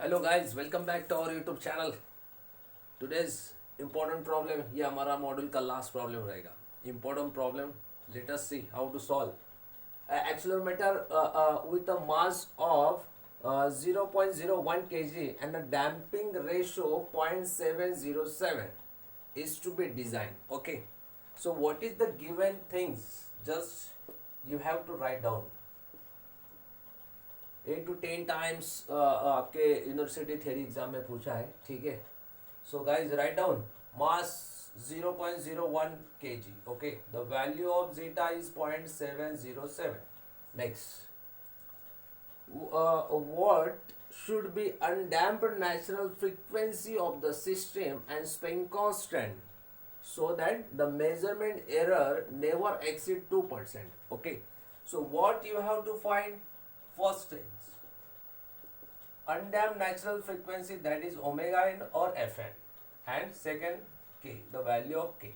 Hello guys, welcome back to our YouTube channel. Today's important problem, ये हमारा module का last problem रहेगा। Important problem, let us see how to solve. Accelerometer with a mass of 0.01 kg and a damping ratio 0.707 is to be designed. Okay, so what is the given things? Just you have to write down 8 to 10 times आपके university theory exam में पूछा है। ठीक है, so guys write down mass 0.01 kg. Okay, the value of zeta is 0.707. Next, what should be undamped natural frequency of the system and spin constant so that the measurement error never exceed 2%. Okay, so what you have to find? First things, undamped natural frequency, that is omega n or fn, and second k, the value of k.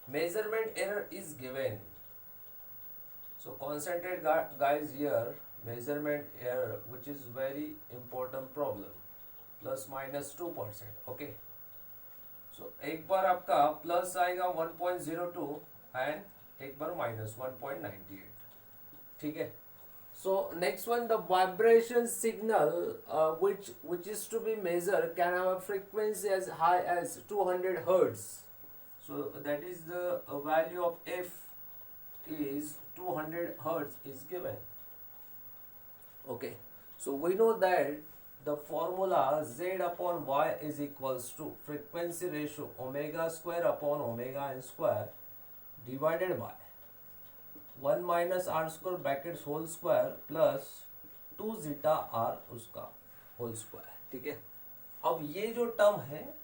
Measurement error is given, so concentrate guys here. Measurement error, which is very important problem, plus minus 2%. Okay, so एक बार आपका plus आएगा 1.02 and एक बार minus 1.98. ठीक है, so next one, the vibration signal which is to be measured can have a frequency as high as 200 hertz. So that is the value of f is 200 hertz is given. Okay, so we know that the formula z upon y is equals to frequency ratio omega square upon omega n square divided by 1 minus are square brackets whole square plus 2 zeta r उसका whole square. ठीक है, अब ये जो term है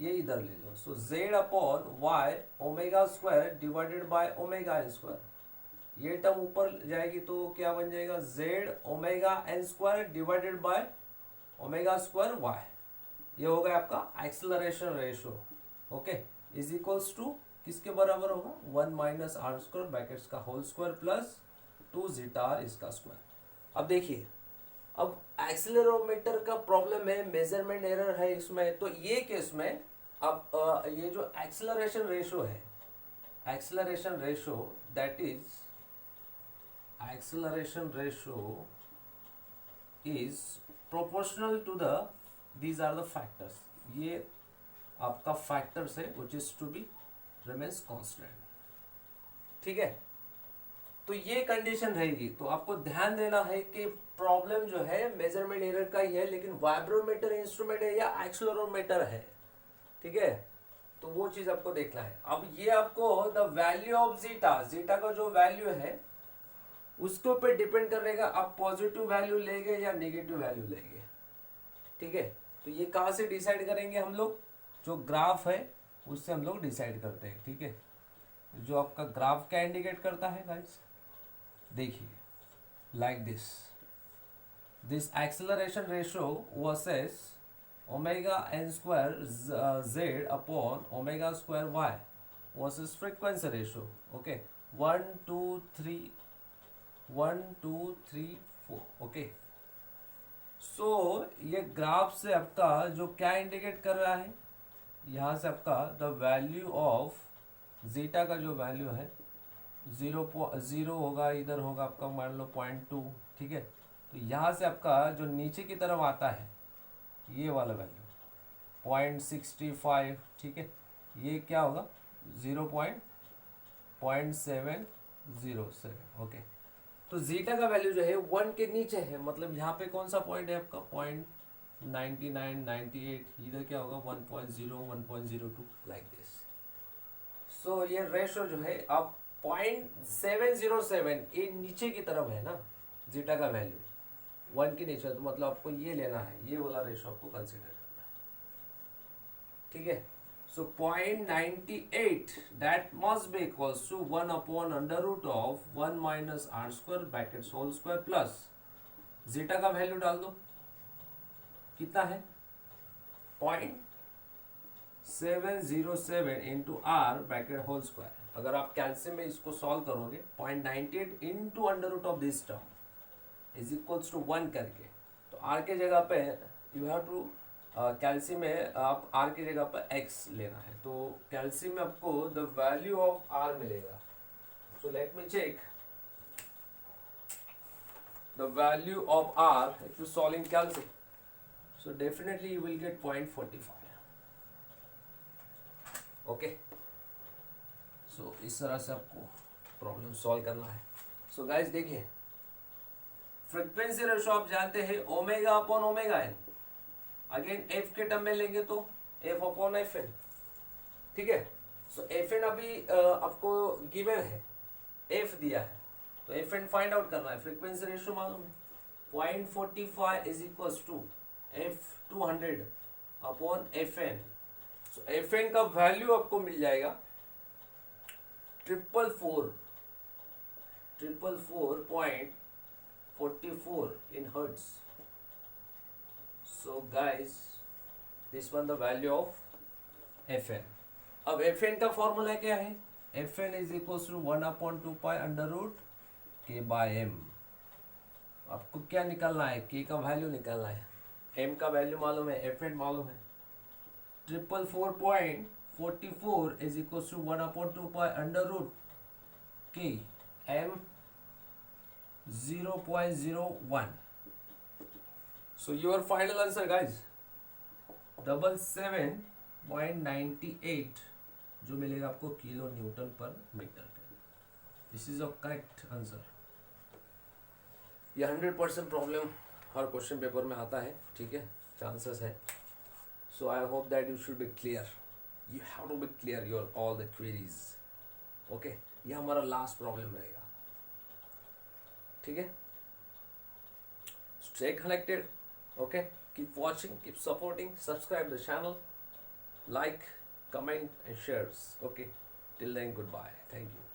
ये इधर ले लो. So Z upon Y omega square divided by omega N square. ये टर्म ऊपर जाएगी तो क्या बन जाएगा? Z omega N square divided by omega square Y. ये हो गया आपका acceleration ratio. Okay, is equals to किसके बराबर होगा? 1 माइनस आर स्क्वायर ब्रैकेट्स का whole square plus 2 zeta R इसका स्क्वायर. अब देखिए, अब एक्सेलरोमीटर का प्रॉब्लम है, मेजरमेंट एरर है इसमें. तो ये केस में अब ये जो एक्सेलरेशन रेशियो है, acceleration ratio that is acceleration ratio is proportional to the these are the factors. ये आपका फैक्टर्स है which is to be remains constant. ठीक है, तो ये कंडीशन रहेगी. तो आपको ध्यान देना है कि प्रॉब्लम जो है मेजरमेंट एरर का ही है, लेकिन वाइब्रोमीटर इंस्ट्रूमेंट है या एक्सेलरोमीटर है. ठीक है, तो वो चीज आपको देखना है. अब ये आपको the value of zeta, zeta का जो वैल्यू है उसके ऊपर डिपेंड करेगा आप पॉजिटिव वैल्यू लेंगे या नेगेटिव वैल्यू लेंगे. ठीक है, तो ये कहाँ से डिसाइड करेंगे हम लोग? जो ग्राफ है उससे हम लोग डिसाइड करते हैं. ठीक है, जो आपका ग्राफ क्या इंडिकेट करता है गाइस? देखिए, like this acceleration ratio versus omega N square Z upon omega square Y versus frequency ratio. Okay, 1 2 3 1 2 3 4. Okay, so ये ग्राफ से आपका जो क्या इंडिकेट कर रहा है, यहाँ से आपका द वैल्यू ऑफ जीटा का जो वैल्यू है 0 होगा, इधर होगा आपका मान लो 0.2. ठीक है, तो यहाँ से आपका जो नीचे की तरफ आता है ये वाला वैल्यू 0.65. ठीक है, ये क्या होगा? 0.707. ओके, तो जीटा का वैल्यू जो है 1 के नीचे है, मतलब यहाँ पे कौन सा पॉइंट है आपका? 0.99 98. इधर क्या होगा? 1.0 1.02 लाइक दिस. सो ये रेशो जो है अब 0.707 ये नीचे की तरफ है ना, जीटा का वैल्यू 1 के नीचे, तो मतलब आपको ये लेना है, ये वाला रेशो आपको कंसिडर करना है. ठीक है, so 0.98 that must be equals to 1 upon under root of 1 minus are square brackets whole square plus zeta का वैल्यू डाल दो. कितना है? 0.707 into r bracket whole square. अगर आप कैल्शियम में इसको सॉल्व करोगे 0.98 into under root of this term is equals to 1 करके, तो आर के जगह पे यू हैव टू कैल्शियम में आप आर की जगह पर एक्स लेना है, तो कैल्शियम में आपको द वैल्यू ऑफ आर मिलेगा. So let me check the value of R if you solve in calcium. So definitely you will get 0.45. Okay. So इस तरह से आपको प्रॉब्लम सॉल्व करना है. सो गाइस देखिए, फ्रीक्वेंसी रेशो आप जानते हैं omega upon omega n. Again f के टर्म में लेंगे तो एफ अपॉन एफ एन. ठीक है. सो एफ एन अभी आपको गिवन है, एफ दिया है, तो एफ एन फाइंड आउट करना है. फ्रीक्वेंसी रेशियो मालूम है 0.45 is equal to f 200 upon f n. So f n का वैल्यू आपको मिल जाएगा 444.44 in hertz. So guys, this one the value of Fn. अब Fn का फॉर्मूला क्या है? Fn is equals to 1/2 pi under root k by m. आपको क्या निकालना है? k का वैल्यू निकालना है. m का वैल्यू मालूम है, Fn मालूम है. 444.44 is equals to 1/2 pi under root k m 0.01. So your final answer guys 77.98 जो मिलेगा आपको kilo newton per metre. This is a correct answer. ये 100% प्रॉब्लम हर क्वेश्चन पेपर में आता है. ठीक है, चांसेस है. So I hope that you should be clear. You have to be clear your all the queries. Okay, ये हमारा last problem रहेगा. ठीक है, stay connected. Okay, keep watching, keep supporting, subscribe the channel, like, comment and shares. Okay, till then, goodbye. Thank you.